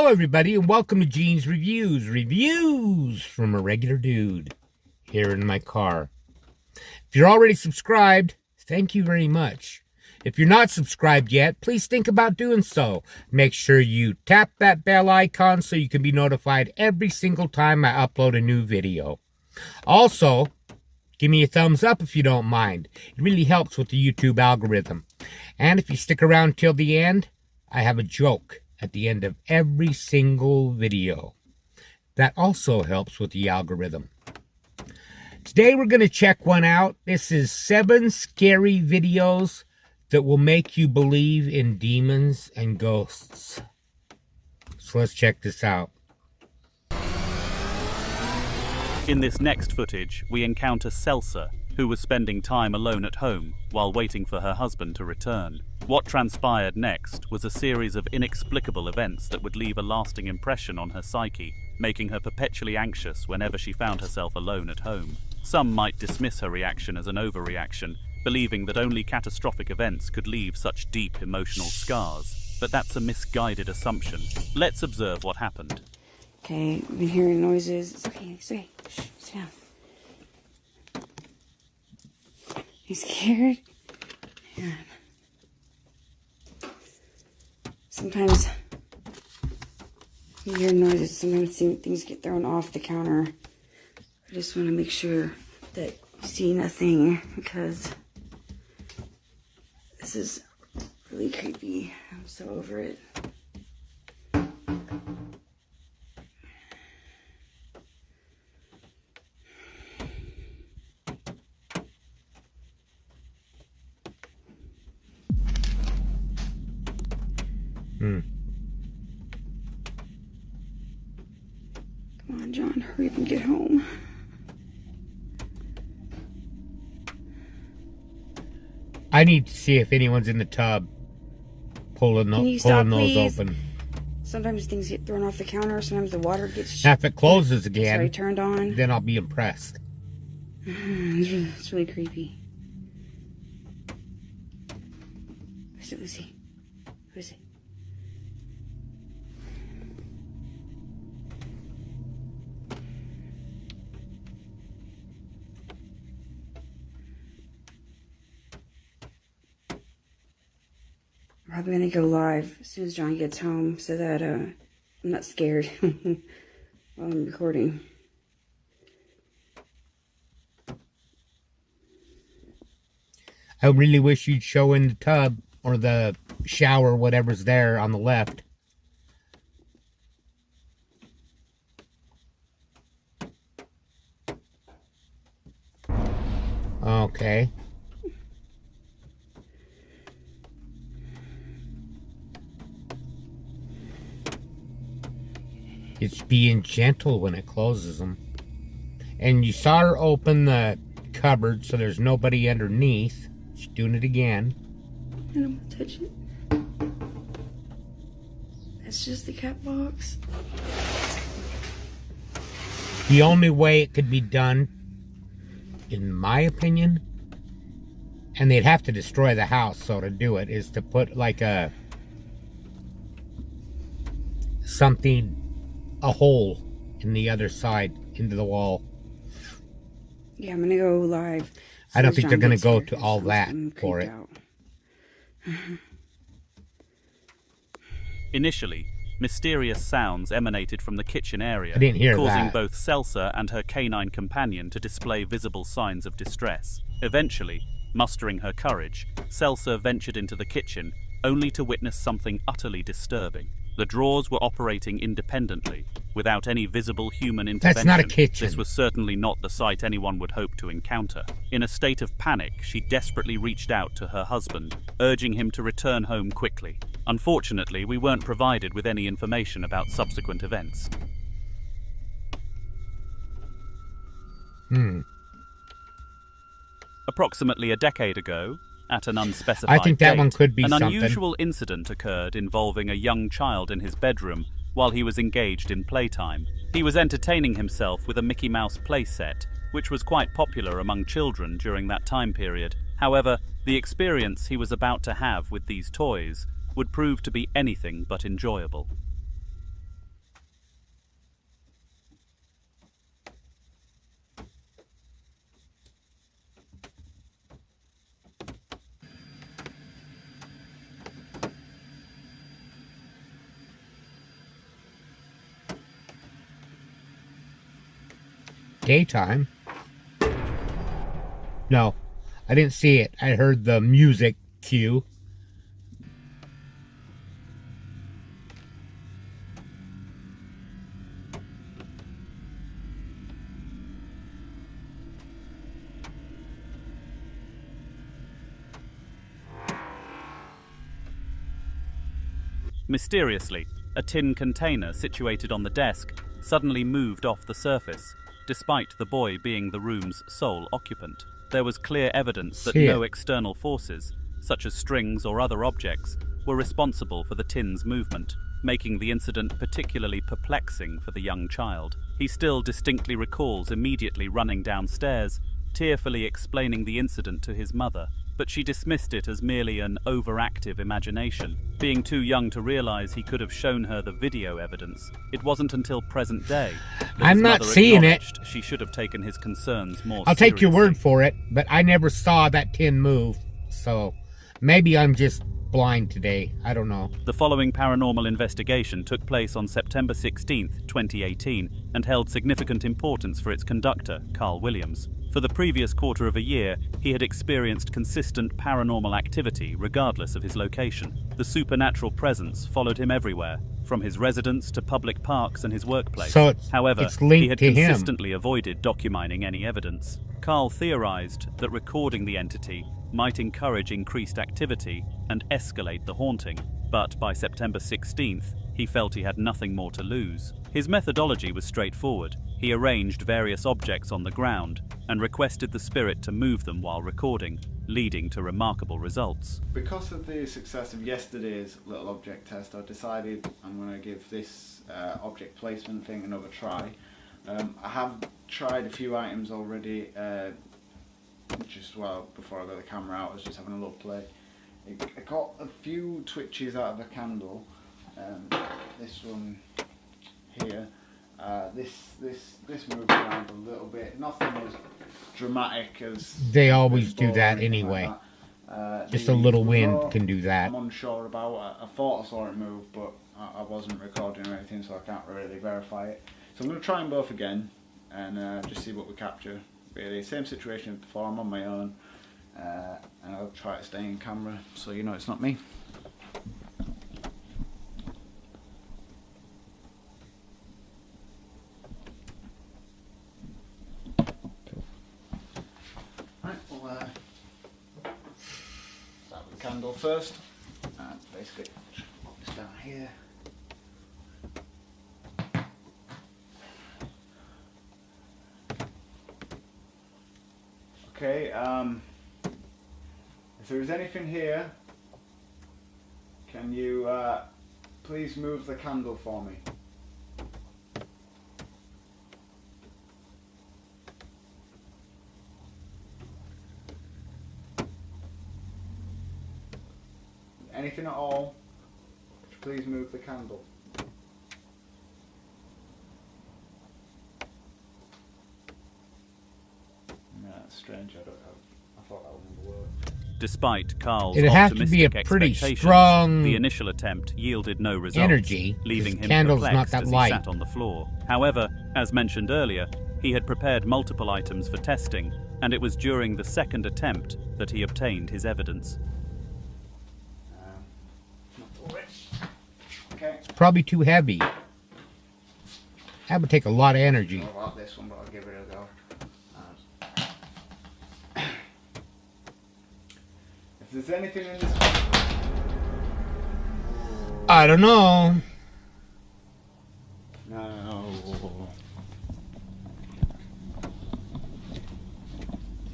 Hello everybody and welcome to Gene's Reviews from a regular dude here in my car. If you're already subscribed, thank you very much. If you're not subscribed yet, please think about doing so. Make sure you tap that bell icon so you can be notified every single time I upload a new video. Also, give me a thumbs up if you don't mind. It really helps with the YouTube algorithm. And if you stick around till the end, I have a joke at the end of every single video. That also helps with the algorithm. Today we're going to check one out. This is 7 scary videos that will make you believe in demons and ghosts. So let's check this out. In this next footage, we encounter Celsa, who was spending time alone at home while waiting for her husband to return. What transpired next was a series of inexplicable events that would leave a lasting impression on her psyche, making her perpetually anxious whenever she found herself alone at home. Some might dismiss her reaction as an overreaction, believing that only catastrophic events could leave such deep emotional scars. But that's a misguided assumption. Let's observe what happened. Okay, I've been hearing noises. It's okay, Shh, sit down. You scared? Yeah. Sometimes you hear noises, sometimes things get thrown off the counter. I just want to make sure that you see nothing because this is really creepy. I'm so over it. Come on, John, hurry up and get home. I need to see if anyone's in the tub pulling those open. Sometimes things get thrown off the counter, sometimes the water gets... Now, if it closes again, turned on, then I'll be impressed. It's really creepy. Who's it, Lucy? Who is it? I'm probably going to go live as soon as John gets home so that I'm not scared while I'm recording. I really wish you'd show in the tub or the shower, whatever's there on the left. Okay. It's being gentle when it closes them. And you saw her open the cupboard so there's nobody underneath. She's doing it again. I don't want to touch it. That's just the cat box. The only way it could be done, in my opinion, and they'd have to destroy the house so to do it, is to put like a hole in the other side into the wall. Yeah, I'm gonna go live. I don't think they're gonna go to all that for it. Initially, mysterious sounds emanated from the kitchen area, I didn't hear causing that. both Celsa and her canine companion to display visible signs of distress. Eventually, mustering her courage, Celsa ventured into the kitchen, only to witness something utterly disturbing. The drawers were operating independently, without any visible human intervention. That's not a kitchen. This was certainly not the sight anyone would hope to encounter. In a state of panic, she desperately reached out to her husband, urging him to return home quickly. Unfortunately, we weren't provided with any information about subsequent events. Approximately a decade ago, at an unspecified I think that date, one could be an something. unusual incident occurred involving a young child in his bedroom while he was engaged in playtime. He was entertaining himself with a Mickey Mouse playset, which was quite popular among children during that time period. However, the experience he was about to have with these toys would prove to be anything but enjoyable. daytime. No, I didn't see it. I heard the music cue. Mysteriously, a tin container situated on the desk suddenly moved off the surface, despite the boy being the room's sole occupant. There was clear evidence that no external forces, such as strings or other objects, were responsible for the tin's movement, making the incident particularly perplexing for the young child. He still distinctly recalls immediately running downstairs, tearfully explaining the incident to his mother, but she dismissed it as merely an overactive imagination. Being too young to realize he could have shown her the video evidence, it wasn't until present day that I'm his not mother seeing it. acknowledged she should have taken his concerns more I'll take your seriously. word for it, but I never saw that tin move, so maybe I'm just blind today. I don't know. The following paranormal investigation took place on September 16th, 2018, and held significant importance for its conductor, Carl Williams. For the previous quarter of a year, he had experienced consistent paranormal activity regardless of his location. The supernatural presence followed him everywhere, from his residence to public parks and his workplace. So However, it's linked he had to him. consistently avoided documenting any evidence. Carl theorized that recording the entity might encourage increased activity and escalate the haunting, but by September 16th, he felt he had nothing more to lose. His methodology was straightforward. He arranged various objects on the ground and requested the spirit to move them while recording, leading to remarkable results. Because of the success of yesterday's little object test, I decided I'm going to give this object placement thing another try. I have tried a few items already, before I got the camera out I was just having a little play. I got a few twitches out of a candle, this one here. This moved around a little bit. Nothing as dramatic as They always do that anyway. Just a little wind can do that. I'm unsure about. I thought I saw it move, but I wasn't recording or anything, so I can't really verify it. So I'm going to try them both again and just see what we capture. Really, same situation as before. I'm on my own, and I'll try to stay in camera so you know it's not me. Start with the candle first, and basically put this down here. Okay, if there is anything here, can you please move the candle for me? Anything at all, please move the candle. Yeah, that's strange. I thought that wouldn't work. Despite Carl's It'd have to be a optimistic pretty expectations, strong the initial attempt yielded no results, energy, leaving 'cause him candle's not perplexed that as light. he sat on the floor. However, as mentioned earlier, he had prepared multiple items for testing, and it was during the second attempt that he obtained his evidence. Okay. It's probably too heavy. That would take a lot of energy. I like this one, but I'll give it a go. If there's anything in this I don't know. No.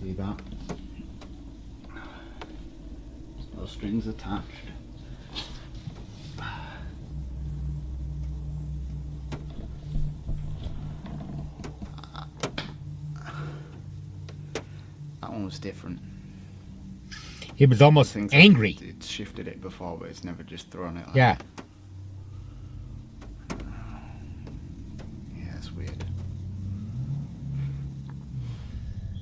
See that? No strings attached. That one was different. He was almost Things angry. It's shifted it before, but it's never just thrown it like Yeah. Yeah, it's weird.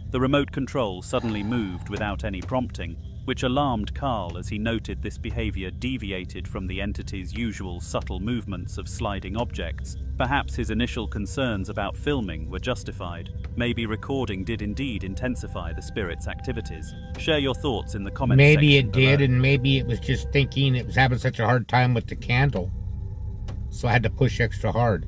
The remote control suddenly moved without any prompting, which alarmed Carl as he noted this behavior deviated from the entity's usual subtle movements of sliding objects. Perhaps his initial concerns about filming were justified. Maybe recording did indeed intensify the spirit's activities. Share your thoughts in the comments section Maybe it did, below. and maybe it was just thinking it was having such a hard time with the candle, so I had to push extra hard.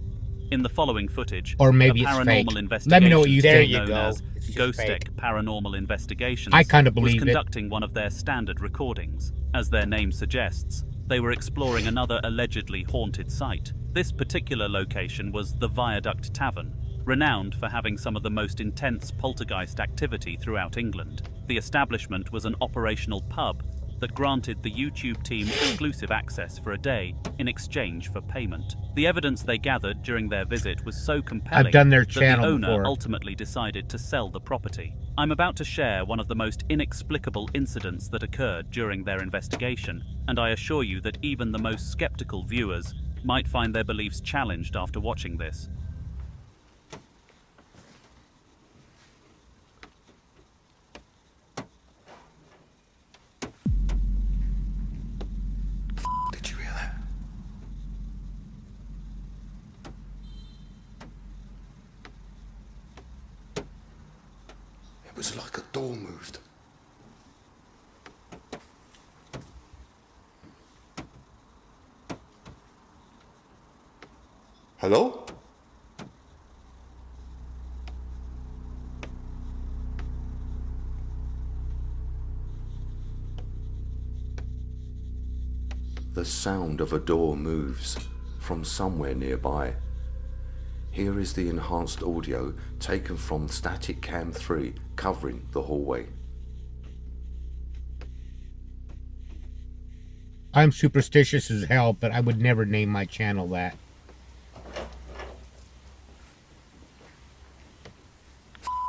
In the following footage, Or maybe a it's paranormal fake. investigation Let me know what you team think. There you known go. as It's just Ghost fake. Tech Paranormal Investigations I kind of was believe it. conducting one of their standard recordings. As their name suggests, they were exploring another allegedly haunted site. This particular location was the Viaduct Tavern, renowned for having some of the most intense poltergeist activity throughout England. The establishment was an operational pub that granted the YouTube team exclusive access for a day in exchange for payment. The evidence they gathered during their visit was so compelling I've done their that channel the owner before. ultimately decided to sell the property. I'm about to share one of the most inexplicable incidents that occurred during their investigation, and I assure you that even the most skeptical viewers might find their beliefs challenged after watching this. Did you hear that? It was like a door moved. Hello? The sound of a door moves from somewhere nearby. Here is the enhanced audio taken from Static Cam 3 covering the hallway. I'm superstitious as hell, but I would never name my channel that.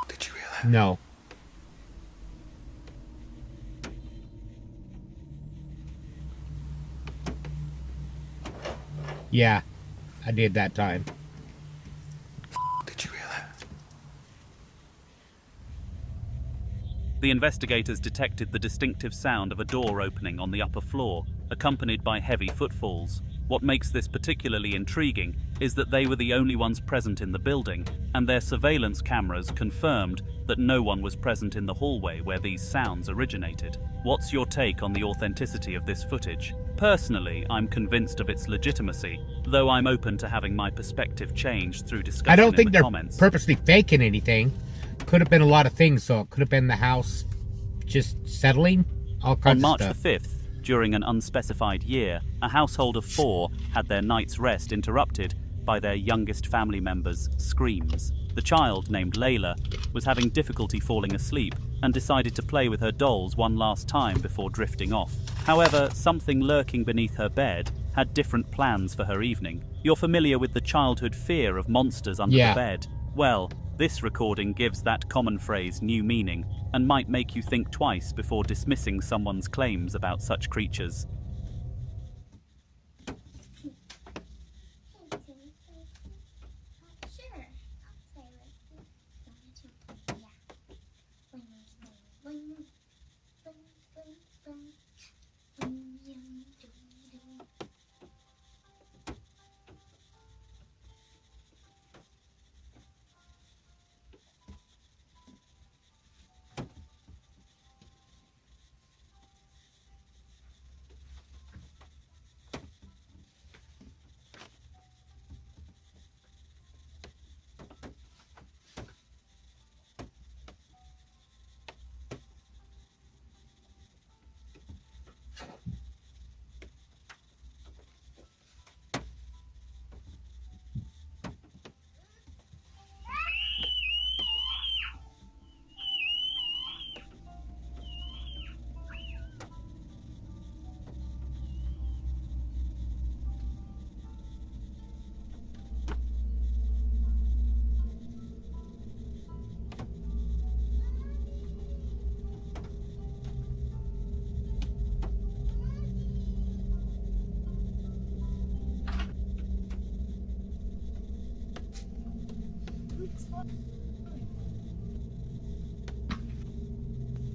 Did you hear that? No. Yeah, I did that time. Did you hear that? The investigators detected the distinctive sound of a door opening on the upper floor, accompanied by heavy footfalls. What makes this particularly intriguing is that they were the only ones present in the building, and their surveillance cameras confirmed that no one was present in the hallway where these sounds originated. What's your take on the authenticity of this footage? Personally, I'm convinced of its legitimacy, though I'm open to having my perspective changed through discussion I don't in think the they're comments. purposely faking anything. Could have been a lot of things, so it could have been the house just settling, all kinds On March of the stuff. 5th, during an unspecified year, a household of 4 had their night's rest interrupted by their youngest family member's screams. The child, named Layla, was having difficulty falling asleep and decided to play with her dolls one last time before drifting off. However, something lurking beneath her bed had different plans for her evening. You're familiar with the childhood fear of monsters under Yeah. the bed? Well, this recording gives that common phrase new meaning and might make you think twice before dismissing someone's claims about such creatures.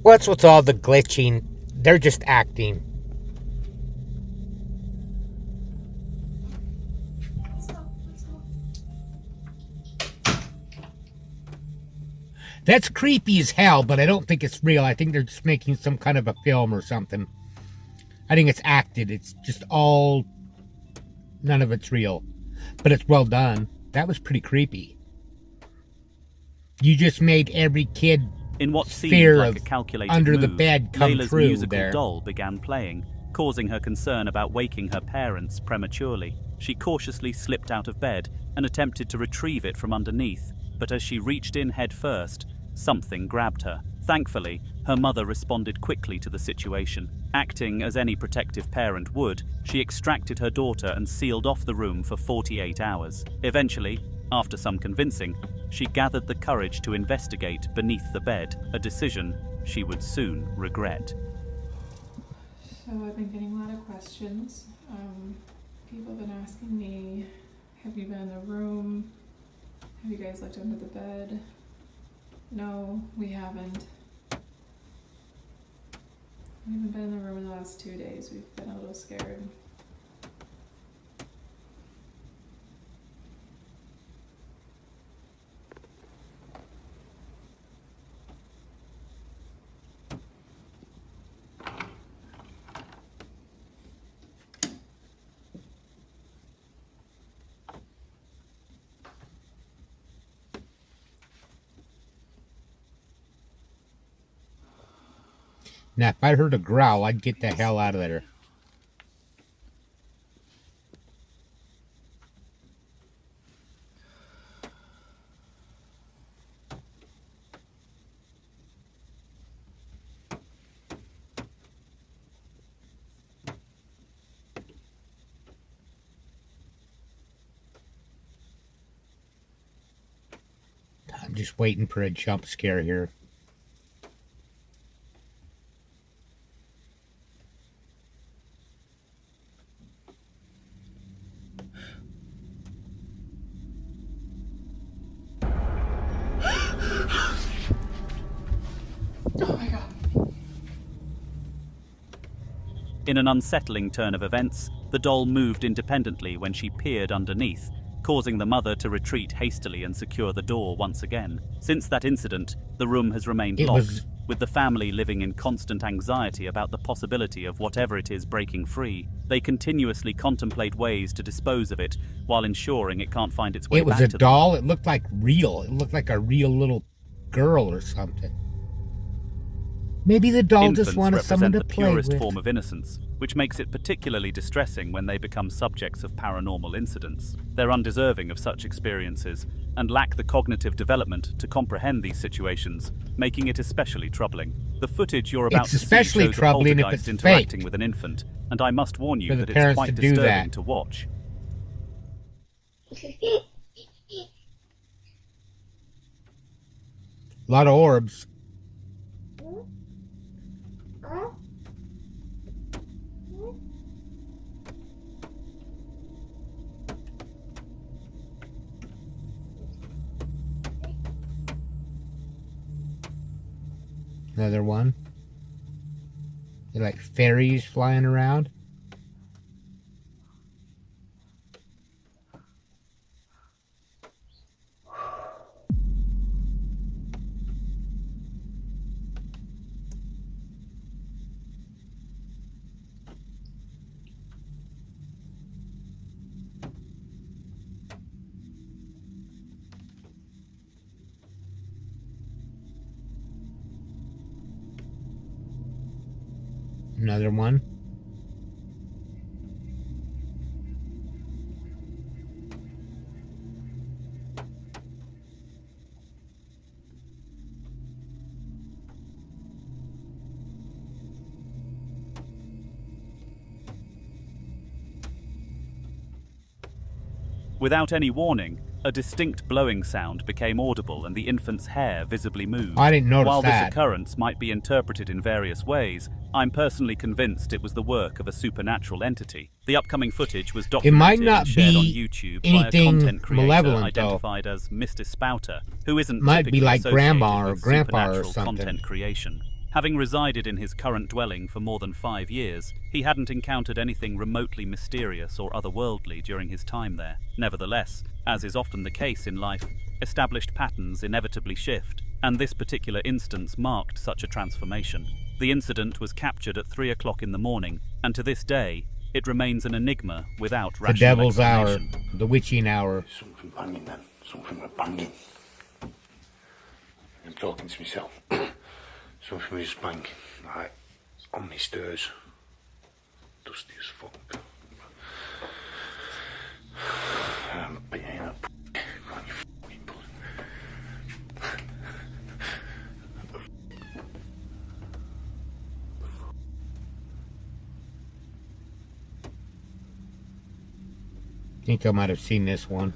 What's with all the glitching? They're just acting. That's creepy as hell, but I don't think it's real. I think they're just making some kind of a film or something. I think it's acted. It's just all... None of it's real. But it's well done. That was pretty creepy. You just made every kid In what seemed fear like of a calculated under move, the bed come Layla's true musical there. doll began playing, causing her concern about waking her parents prematurely. She cautiously slipped out of bed and attempted to retrieve it from underneath, but as she reached in head first, something grabbed her. Thankfully, her mother responded quickly to the situation. Acting as any protective parent would, she extracted her daughter and sealed off the room for 48 hours. Eventually, after some convincing, she gathered the courage to investigate beneath the bed, a decision she would soon regret. So I've been getting a lot of questions. People have been asking me, have you been in the room? Have you guys looked under the bed? No, we haven't. We haven't been in the room in the last 2 days. We've been a little scared. Now, if I heard a growl, I'd get the hell out of there. I'm just waiting for a jump scare here. Oh my god. In an unsettling turn of events, the doll moved independently when she peered underneath, causing the mother to retreat hastily and secure the door once again. Since that incident, the room has remained locked, with the family living in constant anxiety about the possibility of whatever it is breaking free. They continuously contemplate ways to dispose of it, while ensuring it can't find its way It was back a to them. doll. It looked like real. It looked like a real little girl or something. Maybe the doll Infants just wanted someone represent to the play purest with. form of innocence, which makes it particularly distressing when they become subjects of paranormal incidents. They're undeserving of such experiences and lack the cognitive development to comprehend these situations, making it especially troubling. The footage you're about It's to see especially shows a troubling if poltergeist it's interacting fake. with an infant, and I must warn you For the that it's parents quite to do disturbing that. to watch. A lot of orbs. Another one. They're like fairies flying around. Another one. Without any warning, a distinct blowing sound became audible and the infant's hair visibly moved. I didn't notice While that. this occurrence might be interpreted in various ways, I'm personally convinced it was the work of a supernatural entity. The upcoming footage was documented might not and shared on be YouTube by a anything content creator malevolent, though. identified as Mr. Spouter, who isn't Might be typically like associated grandma or with grandpa or supernatural something. content creation. Having resided in his current dwelling for more than 5 years, he hadn't encountered anything remotely mysterious or otherworldly during his time there. Nevertheless, as is often the case in life, established patterns inevitably shift, and this particular instance marked such a transformation. The incident was captured at 3 o'clock in the morning, and to this day, it remains an enigma without rational The devil's hour. explanation. The witching hour. Something banging then. Something was banging. I'm talking to myself. Something was banging. Right. On my stairs. Dusty as fuck. I'm beating up. Got your fucking blood. I think I might have seen this one.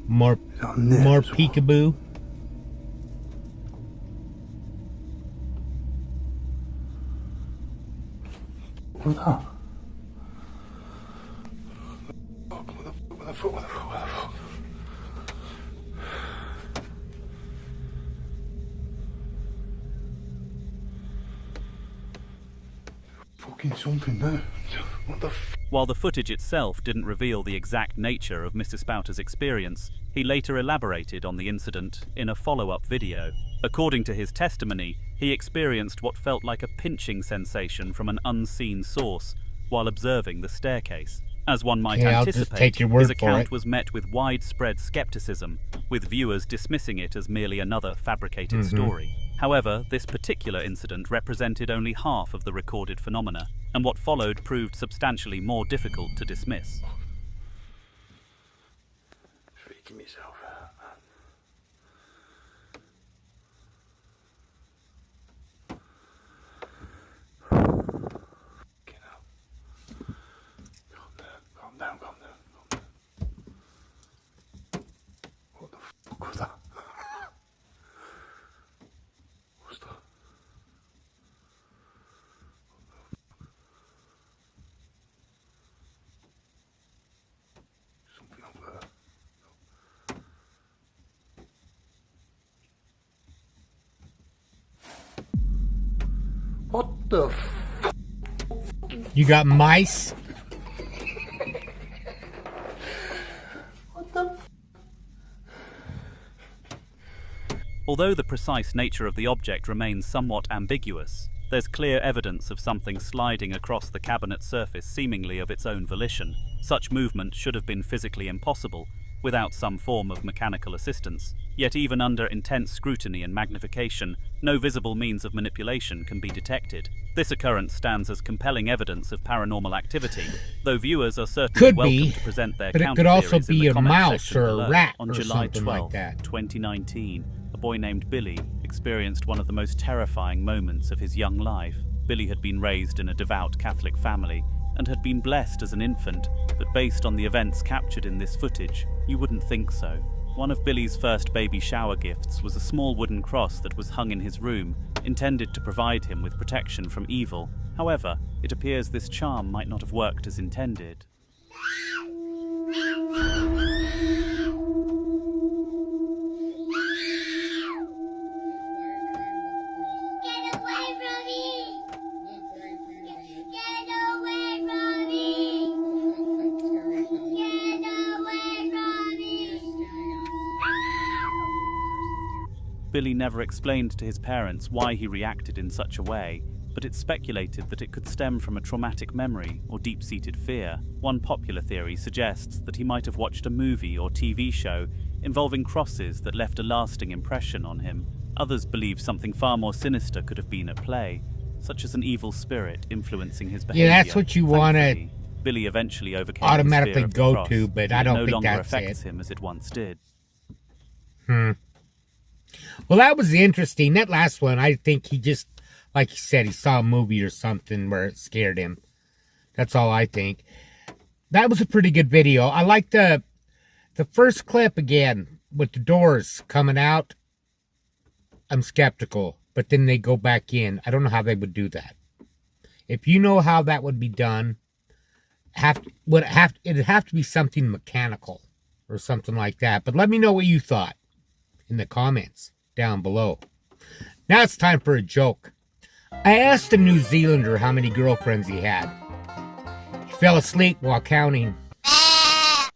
More peekaboo. What's that? What the fuck? Fucking something there. What the f? While the footage itself didn't reveal the exact nature of Mr. Spouter's experience, he later elaborated on the incident in a follow-up video. According to his testimony, he experienced what felt like a pinching sensation from an unseen source while observing the staircase. As one might I'll just anticipate, take your word his for account it. was met with widespread skepticism, with viewers dismissing it as merely another fabricated story. However, this particular incident represented only half of the recorded phenomena, and what followed proved substantially more difficult to dismiss. Freaking myself out, man. Get up. Calm down. What the fuck was that? What's that? Something up there. What the f? You got mice? What the f? Although the precise nature of the object remains somewhat ambiguous, there's clear evidence of something sliding across the cabinet surface seemingly of its own volition. Such movement should have been physically impossible without some form of mechanical assistance. Yet even under intense scrutiny and magnification, no visible means of manipulation can be detected. This occurrence stands as compelling evidence of paranormal activity, though viewers are certainly Could welcome be, to present their but it could counter-theories also in be the a comment mouse section or a below. rat On or July something like 12, that. 2019, a boy named Billy experienced one of the most terrifying moments of his young life. Billy had been raised in a devout Catholic family and had been blessed as an infant, but based on the events captured in this footage, you wouldn't think so. One of Billy's first baby shower gifts was a small wooden cross that was hung in his room, intended to provide him with protection from evil. However, it appears this charm might not have worked as intended. Get away from me! Get away from me! Get away from me! Billy never explained to his parents why he reacted in such a way, but it's speculated that it could stem from a traumatic memory or deep-seated fear. One popular theory suggests that he might have watched a movie or TV show involving crosses that left a lasting impression on him. Others believe something far more sinister could have been at play, such as an evil spirit influencing his behavior. Yeah, that's what you want to Thankfully, Billy eventually overcame automatically his fear of the go cross, to, but and I it don't no think longer that's affects it. him as it once did. Well, that was interesting. That last one, I think he just, like he said, he saw a movie or something where it scared him. That's all I think. That was a pretty good video. I like the first clip again with the doors coming out. I'm skeptical, but then they go back in. I don't know how they would do that. If you know how that would be done, it'd have to be something mechanical or something like that. But let me know what you thought in the comments down below. Now it's time for a joke. I asked a New Zealander how many girlfriends he had. He fell asleep while counting.